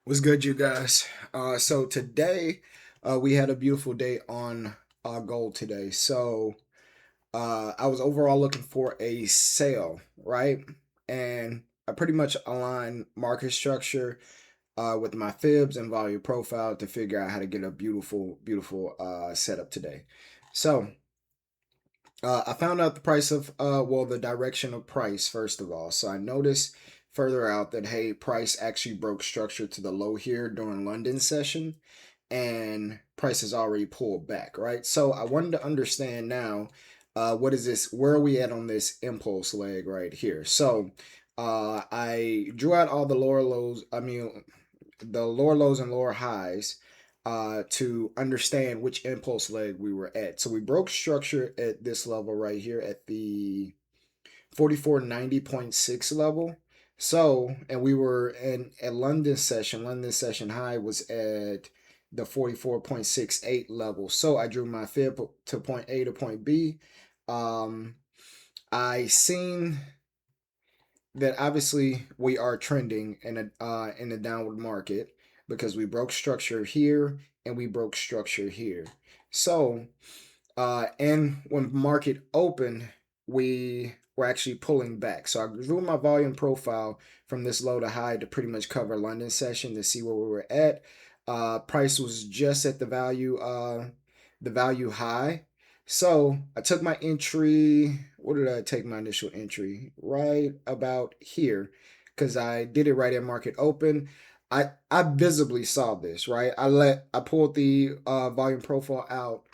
What's good, you guys? So today, we had a beautiful day on gold today. I was overall looking for a sale, right? And I pretty much aligned market structure with my fibs and value profile to figure out how to get a beautiful setup today. So I found out the price of the direction of price first of all. So I noticed further out that hey, price actually broke structure to the low here during London session, and price has already pulled back, right? So I wanted to understand now, what is this? Where are we at on this impulse leg right here? I drew out all the lower lows. I mean, the lower lows and lower highs to understand which impulse leg we were at. So we broke structure at this level right here at the 4490.6 level. So, and we were in a London session. London session high was at the 44.68 level. So I drew my fib to point A to point B. Um, I seen that obviously we are trending in a downward market because we broke structure here and we broke structure here. So, and when market opened, we were actually pulling back. So I drew my volume profile from this low to high to pretty much cover London session to see where we were at. Price was just at the value high. So I took my entry. What did I take my initial entry? Right about here, because I did it right at market open. I visibly saw this, right? I pulled the volume profile out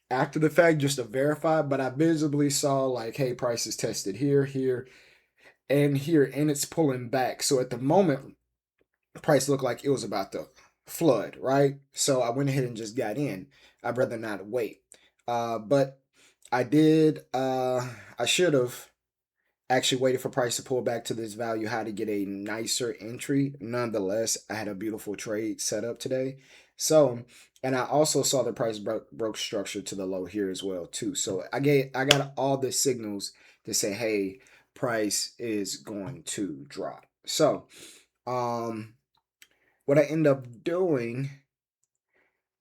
after the fact just to verify, but I visibly saw like, hey, price is tested here, here, and it's pulling back. So at the moment, price looked like it was about to flood, right? So I went ahead and just got in. I'd rather not wait. But I did, I should have actually waited for price to pull back to this value high to get a nicer entry. Nonetheless, I had a beautiful trade set up today. So, and I also saw the price broke structure to the low here as well too. So I got all the signals to say, hey, price is going to drop. Um, what I end up doing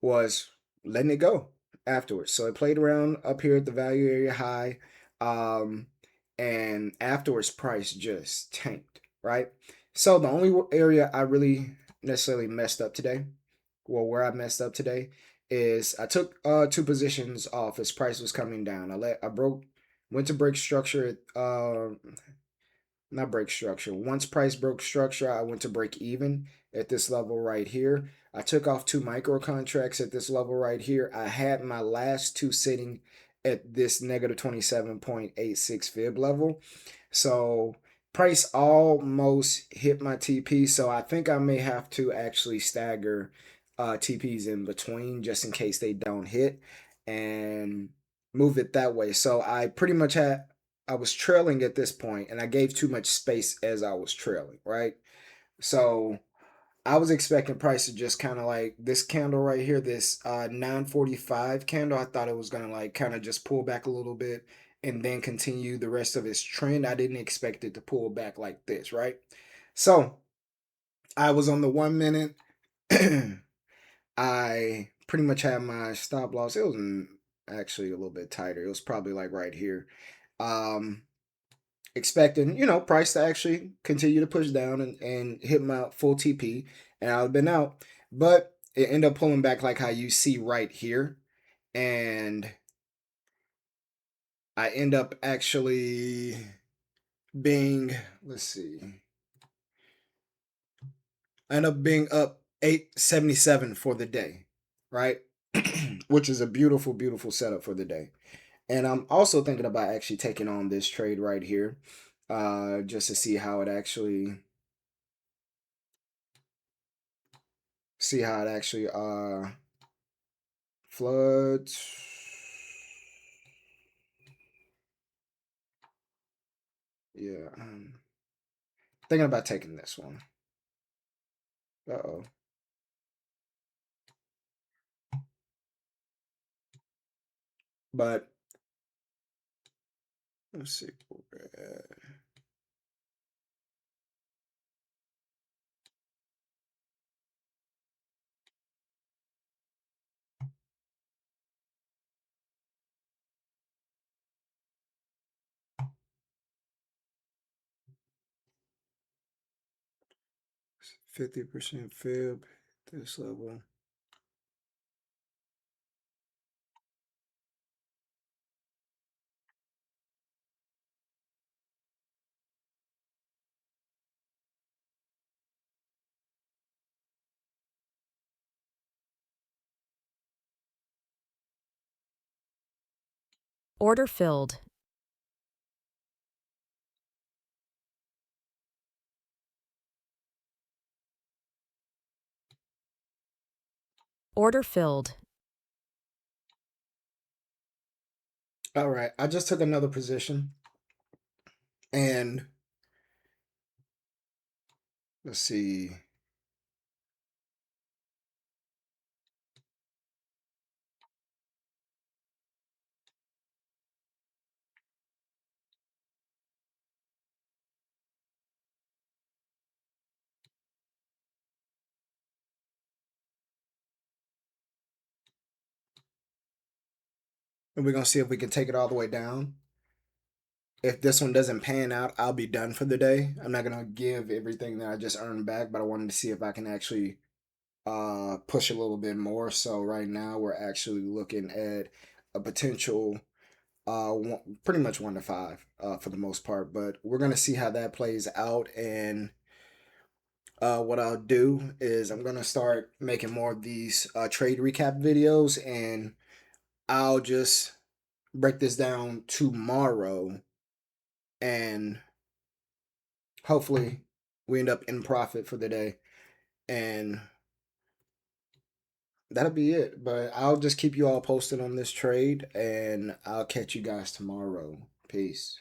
was letting it go afterwards. So I played around up here at the value area high. Um, and afterwards price just tanked, right? So the only area I really necessarily messed up today, well, where I messed up today is I took two positions off as price was coming down. I broke went to break structure not break structure. Once price broke structure, I went to break even at this level right here. I took off two micro contracts at this level right here. I had my last two sitting at this negative 27.86 fib level. So price almost hit my TP. So I think I may have to actually stagger TPs in between just in case they don't hit and move it that way. So I was trailing at this point and I gave too much space as I was trailing, right? So I was expecting price to just kind of like this candle right here, this 945 candle. I thought it was gonna like kind of just pull back a little bit and then continue the rest of its trend. I didn't expect it to pull back like this, right? So I was on the 1 minute. I pretty much had my stop loss. It was actually a little bit tighter. It was probably like right here. Um, Expecting, price to actually continue to push down and hit my full TP, and I've been out. But it ended up pulling back like how you see right here. And I end up actually being, let's see, I end up being up 877 for the day, right? Which is a beautiful setup for the day. And I'm also thinking about actually taking on this trade right here, just to see how it actually floods. Yeah, thinking about taking this one. Uh-oh. But let's see. 50% fib, this level. Order filled. Order filled. All right, I just took another position, and let's see. And we're gonna see if we can take it all the way down. If this one doesn't pan out, I'll be done for the day. I'm not gonna give everything that I just earned back, but I wanted to see if I can actually push a little bit more. So right now we're actually looking at a potential pretty much 1 to 5 for the most part, but we're gonna see how that plays out. And what I'll do is I'm gonna start making more of these trade recap videos, and I'll just break this down tomorrow, and hopefully we end up in profit for the day, and that'll be it. But I'll just keep you all posted on this trade, and I'll catch you guys tomorrow. Peace.